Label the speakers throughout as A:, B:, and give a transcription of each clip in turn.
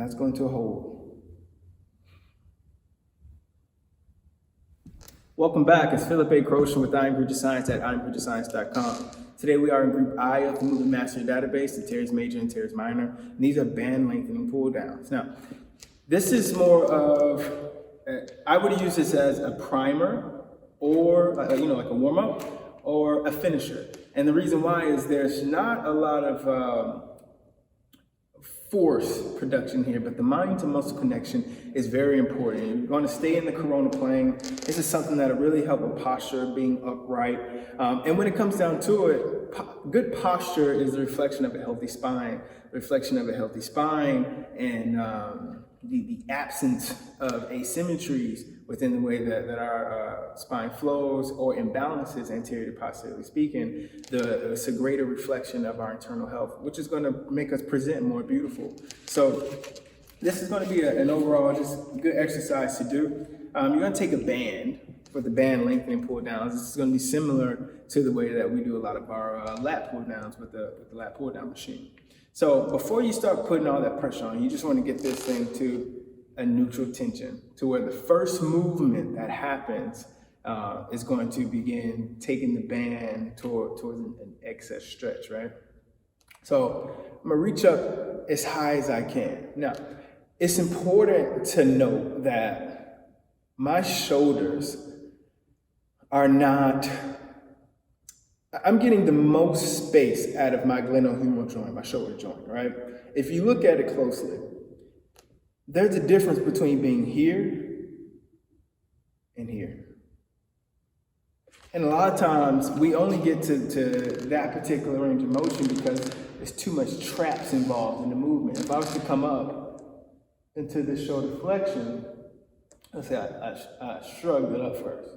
A: let's go into a hold. Welcome back. It's Philip A. Crotion with iamCREATURescience at iamCREATURescience.com. Today we are in Group I of the Movement Mastery Database, the Teres Major and Teres Minor. And these are band lengthening pull downs. Now, this is more of, I would use this as a primer or, like a warm up or a finisher. And the reason why is there's not a lot of force production here, but the mind to muscle connection is very important. You're going to stay in the coronal plane. This is something that'll really help with posture, being upright. And when it comes down to it, good posture is the reflection of a healthy spine. The reflection of a healthy spine and the absence of asymmetries within the way that our spine flows or imbalances anterior to posteriorly speaking, it's a greater reflection of our internal health, which is going to make us present more beautiful. So this is going to be an overall just good exercise to do. You're going to take a band for the band lengthening pull downs. This is going to be similar to the way that we do a lot of our lat pull downs with the lat pull down machine. So before you start putting all that pressure on, you just want to get this thing to a neutral tension, to where the first movement that happens is going to begin taking the band towards an excess stretch, right? So I'm gonna reach up as high as I can. Now, it's important to note that my shoulders are not, I'm getting the most space out of my glenohumeral joint, my shoulder joint, right? If you look at it closely, there's a difference between being here and here. And a lot of times we only get to that particular range of motion because there's too much traps involved in the movement. If I was to come up into this shoulder flexion, let's say I shrugged it up first.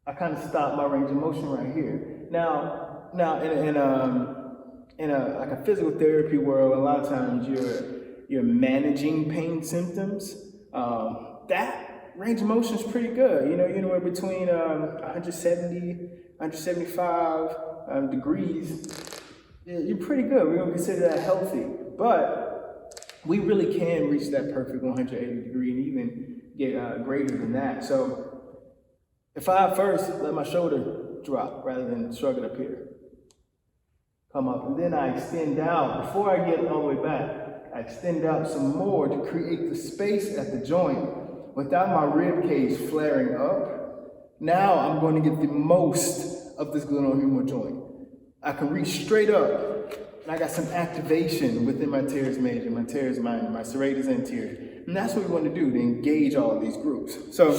A: I kind of stopped my range of motion right here. Now in a physical therapy world, a lot of times you're managing pain symptoms. That range of motion is pretty good. Anywhere between 170, 175 degrees. You're pretty good. We're gonna consider that healthy. But we really can reach that perfect 180 degree and even get greater than that. So if I first let my shoulder drop rather than shrug it up here, come up, and then I extend out before I get all the way back. I extend out some more to create the space at the joint without my rib cage flaring up. Now I'm going to get the most of this glenohumeral joint. I can reach straight up, and I got some activation within my teres major, my teres minor, my serratus anterior. And that's what we want to do, to engage all of these groups. So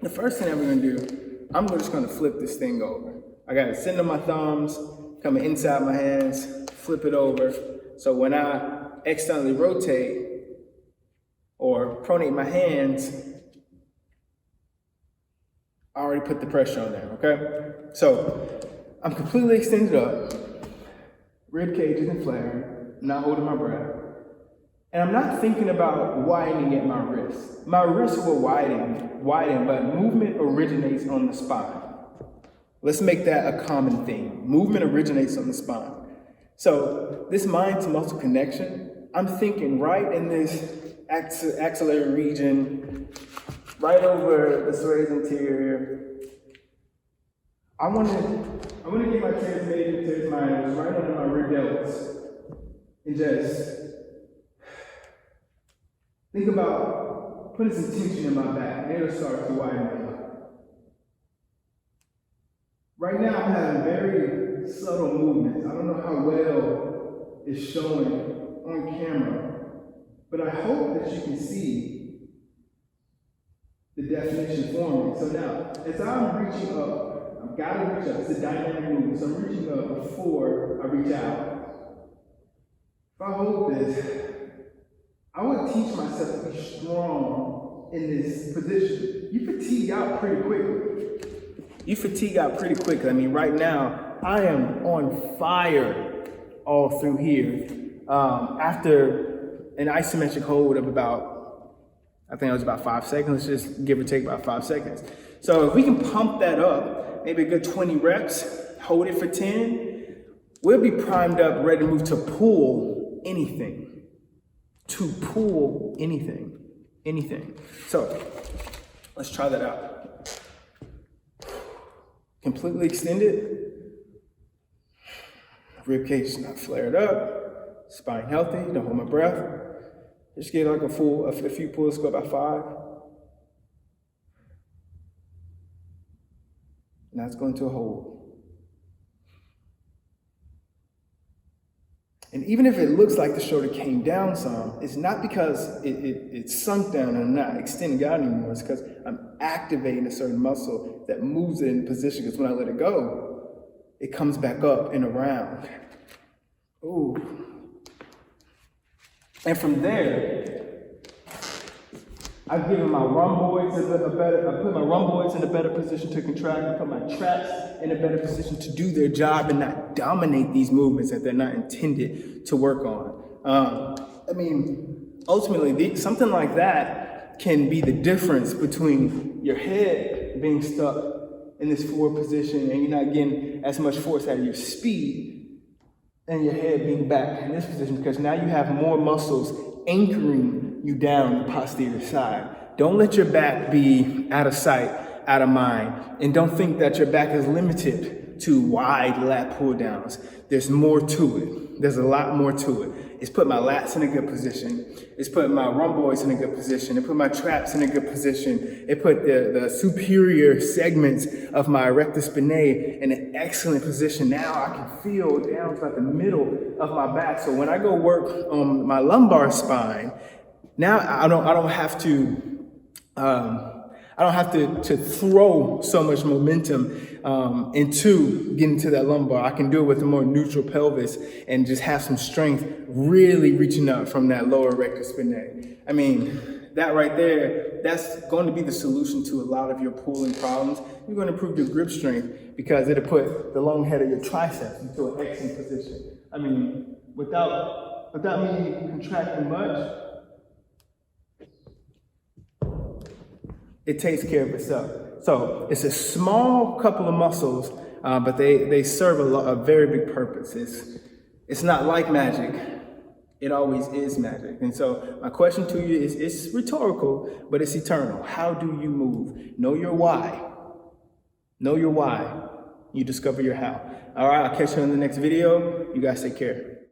A: the first thing that we're going to do, I'm just going to flip this thing over. I got it sitting on my thumbs, coming inside my hands, flip it over. So when I externally rotate or pronate my hands, I already put the pressure on there, okay? So I'm completely extended up, rib cage isn't flaring, I'm not holding my breath, and I'm not thinking about widening at my wrists. My wrists will widen, but movement originates on the spine. Let's make that a common theme. Movement originates on the spine. So this mind to muscle connection, I'm thinking right in this axillary region, right over the serratus anterior. I want to get my teres major and teres minor right under my rib delts, and just think about putting some tension in my back, and it'll start to widen up. Right now, I'm having very subtle movements. I don't know how well it's showing on camera, but I hope that you can see the definition forming. So now, as I'm reaching up, I've got to reach up. It's a dynamic movement, so I'm reaching up before I reach out. If I hold this, I would teach myself to be strong in this position. You fatigue out pretty quickly. I mean, right now, I am on fire all through here. After an isometric hold of about, I think it was about 5 seconds, just give or take about 5 seconds. So if we can pump that up, maybe a good 20 reps, hold it for 10, we'll be primed up, ready to move to pull anything. to pull anything. So let's try that out. Completely extended. Rib cage not flared up. Spine healthy. Don't hold my breath. Just get like a few pulls, go about 5. Now it's going to a hold. And even if it looks like the shoulder came down some, it's not because it sunk down and I'm not extending out anymore. It's because I'm activating a certain muscle that moves it in position. Because when I let it go, it comes back up and around. Ooh. And from there, I've given my rhomboids I put my rhomboids in a better position to contract. I put my traps in a better position to do their job and not dominate these movements that they're not intended to work on. I mean, ultimately, something like that can be the difference between your head being stuck in this forward position and you're not getting as much force out of your speed, and your head being back in this position, because now you have more muscles anchoring you down the posterior side. Don't let your back be out of sight, out of mind, and don't think that your back is limited to wide lat pull downs. There's more to it. There's a lot more to it. It's put my lats in a good position. It's put my rhomboids in a good position. It put my traps in a good position. It put the superior segments of my rectus spinae in an excellent position. Now I can feel down to like the middle of my back. So when I go work on my lumbar spine, now I don't have to throw so much momentum into getting to that lumbar. I can do it with a more neutral pelvis and just have some strength really reaching up from that lower rectus spinae. I mean, that right there, that's going to be the solution to a lot of your pulling problems. You're going to improve your grip strength because it'll put the long head of your triceps into an excellent position. I mean, without me contracting much, it takes care of itself. So it's a small couple of muscles, but they serve a very big purpose. It's not like magic. It always is magic. And so my question to you is, it's rhetorical, but it's eternal. How do you move? Know your why. Know your why. You discover your how. All right, I'll catch you in the next video. You guys take care.